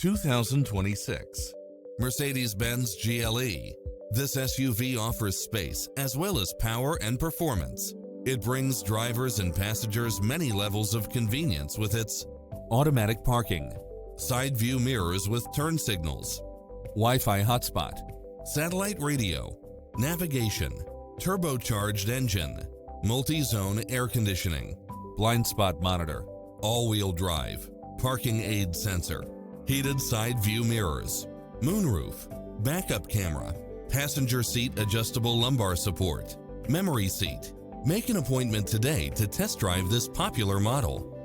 2026 Mercedes-Benz GLE. This SUV offers space as well as power and performance. It brings drivers and passengers many levels of convenience with its automatic parking, side view mirrors with turn signals, Wi-Fi hotspot, satellite radio, navigation, turbocharged engine, multi-zone air conditioning, blind spot monitor, all-wheel drive, parking aid sensor, heated side view mirrors, moonroof, backup camera, passenger seat adjustable lumbar support, memory seat. Make an appointment today to test drive this popular model.